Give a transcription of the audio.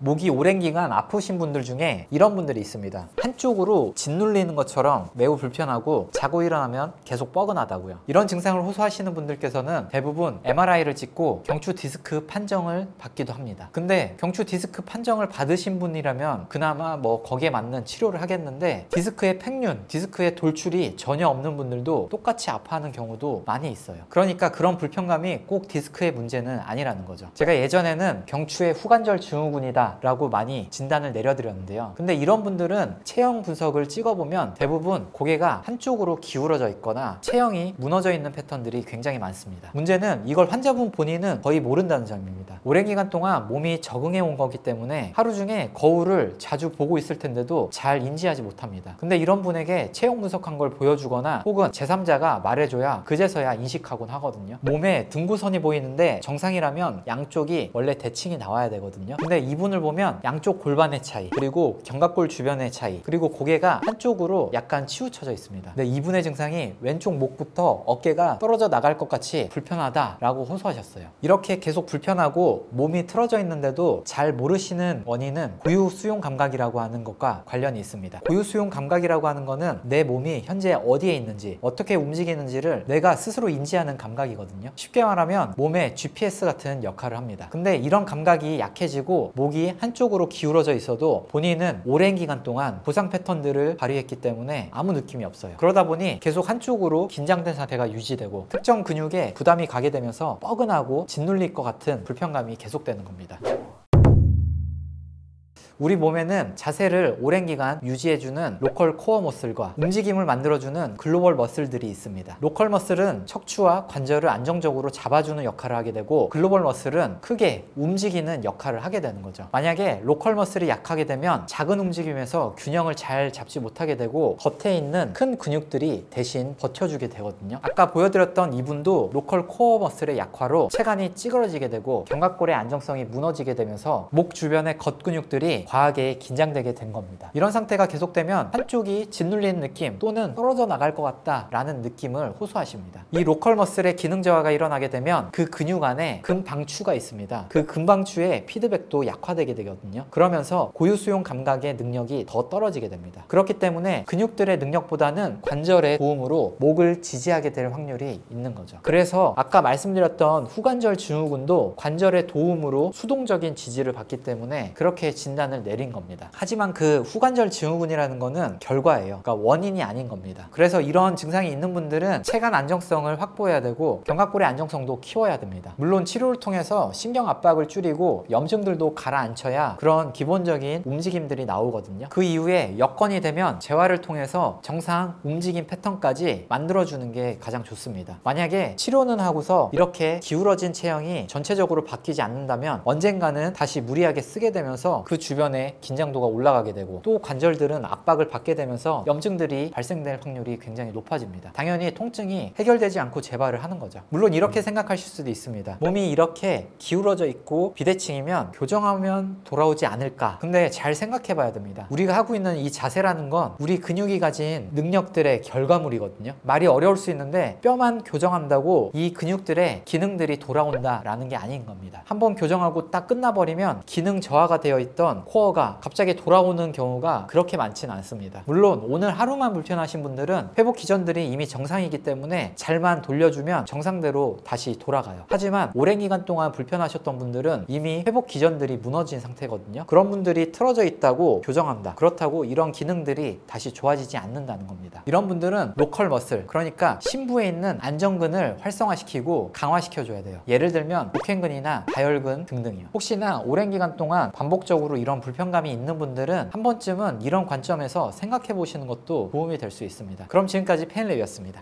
목이 오랜 기간 아프신 분들 중에 이런 분들이 있습니다. 한쪽으로 짓눌리는 것처럼 매우 불편하고 자고 일어나면 계속 뻐근하다고요. 이런 증상을 호소하시는 분들께서는 대부분 MRI를 찍고 경추 디스크 판정을 받기도 합니다. 근데 경추 디스크 판정을 받으신 분이라면 그나마 뭐 거기에 맞는 치료를 하겠는데 디스크의 팽윤, 디스크의 돌출이 전혀 없는 분들도 똑같이 아파하는 경우도 많이 있어요. 그러니까 그런 불편감이 꼭 디스크의 문제는 아니라는 거죠. 제가 예전에는 경추의 후관절 증후군이다 라고 많이 진단을 내려드렸는데요. 근데 이런 분들은 체형 분석을 찍어보면 대부분 고개가 한쪽으로 기울어져 있거나 체형이 무너져 있는 패턴들이 굉장히 많습니다. 문제는 이걸 환자분 본인은 거의 모른다는 점입니다. 오랜 기간 동안 몸이 적응해 온 거기 때문에 하루 중에 거울을 자주 보고 있을 텐데도 잘 인지하지 못합니다. 근데 이런 분에게 체형 분석한 걸 보여주거나 혹은 제3자가 말해줘야 그제서야 인식하곤 하거든요. 몸에 등구선이 보이는데 정상이라면 양쪽이 원래 대칭이 나와야 되거든요. 근데 이분을 보면 양쪽 골반의 차이, 그리고 견갑골 주변의 차이, 그리고 고개가 한쪽으로 약간 치우쳐져 있습니다. 근데 이분의 증상이 왼쪽 목부터 어깨가 떨어져 나갈 것 같이 불편하다라고 호소하셨어요. 이렇게 계속 불편하고 몸이 틀어져 있는데도 잘 모르시는 원인은 고유수용 감각이라고 하는 것과 관련이 있습니다. 고유수용 감각이라고 하는 거는 내 몸이 현재 어디에 있는지, 어떻게 움직이는지를 내가 스스로 인지하는 감각이거든요. 쉽게 말하면 몸의 GPS 같은 역할을 합니다. 근데 이런 감각이 약해지고 목이 한쪽으로 기울어져 있어도 본인은 오랜 기간 동안 보상 패턴들을 발휘했기 때문에 아무 느낌이 없어요. 그러다 보니 계속 한쪽으로 긴장된 상태가 유지되고 특정 근육에 부담이 가게 되면서 뻐근하고 짓눌릴 것 같은 불편감이 계속되는 겁니다. 우리 몸에는 자세를 오랜 기간 유지해주는 로컬 코어 머슬과 움직임을 만들어주는 글로벌 머슬들이 있습니다. 로컬 머슬은 척추와 관절을 안정적으로 잡아주는 역할을 하게 되고 글로벌 머슬은 크게 움직이는 역할을 하게 되는 거죠. 만약에 로컬 머슬이 약하게 되면 작은 움직임에서 균형을 잘 잡지 못하게 되고 겉에 있는 큰 근육들이 대신 버텨주게 되거든요. 아까 보여드렸던 이분도 로컬 코어 머슬의 약화로 체간이 찌그러지게 되고 견갑골의 안정성이 무너지게 되면서 목 주변의 겉근육들이 과하게 긴장되게 된 겁니다. 이런 상태가 계속되면 한쪽이 짓눌리는 느낌 또는 떨어져 나갈 것 같다라는 느낌을 호소하십니다. 이 로컬 머슬의 기능 저하가 일어나게 되면 그 근육 안에 근방추가 있습니다. 그 근방추의 피드백도 약화되게 되거든요. 그러면서 고유수용 감각의 능력이 더 떨어지게 됩니다. 그렇기 때문에 근육들의 능력보다는 관절의 도움으로 목을 지지하게 될 확률이 있는 거죠. 그래서 아까 말씀드렸던 후관절 증후군도 관절의 도움으로 수동적인 지지를 받기 때문에 그렇게 진단을 내린 겁니다. 하지만 그 후관절 증후군이라는 거는 결과예요. 그러니까 원인이 아닌 겁니다. 그래서 이런 증상이 있는 분들은 체간 안정성을 확보해야 되고 견갑골의 안정성도 키워야 됩니다. 물론 치료를 통해서 신경 압박을 줄이고 염증들도 가라앉혀야 그런 기본적인 움직임들이 나오거든요. 그 이후에 여건이 되면 재활을 통해서 정상 움직임 패턴까지 만들어주는 게 가장 좋습니다. 만약에 치료는 하고서 이렇게 기울어진 체형이 전체적으로 바뀌지 않는다면 언젠가는 다시 무리하게 쓰게 되면서 그 주변에 긴장도가 올라가게 되고 또 관절들은 압박을 받게 되면서 염증들이 발생될 확률이 굉장히 높아집니다. 당연히 통증이 해결되지 않고 재발을 하는 거죠. 물론 이렇게 생각하실 수도 있습니다. 몸이 이렇게 기울어져 있고 비대칭이면 교정하면 돌아오지 않을까? 근데 잘 생각해 봐야 됩니다. 우리가 하고 있는 이 자세라는 건 우리 근육이 가진 능력들의 결과물이거든요. 말이 어려울 수 있는데 뼈만 교정한다고 이 근육들의 기능들이 돌아온다라는 게 아닌 겁니다. 한번 교정하고 딱 끝나버리면 기능 저하가 되어 있던 코어가 갑자기 돌아오는 경우가 그렇게 많지는 않습니다. 물론 오늘 하루만 불편하신 분들은 회복 기전들이 이미 정상이기 때문에 잘만 돌려주면 정상대로 다시 돌아가요. 하지만 오랜 기간 동안 불편하셨던 분들은 이미 회복 기전들이 무너진 상태거든요. 그런 분들이 틀어져 있다고 교정한다. 그렇다고 이런 기능들이 다시 좋아지지 않는다는 겁니다. 이런 분들은 로컬 머슬, 그러니까 심부에 있는 안정근을 활성화시키고 강화시켜줘야 돼요. 예를 들면 복행근이나 다혈근 등등이요. 혹시나 오랜 기간 동안 반복적으로 이런 불편감이 있는 분들은 한 번쯤은 이런 관점에서 생각해 보시는 것도 도움이 될 수 있습니다. 그럼 지금까지 페인랩이었습니다.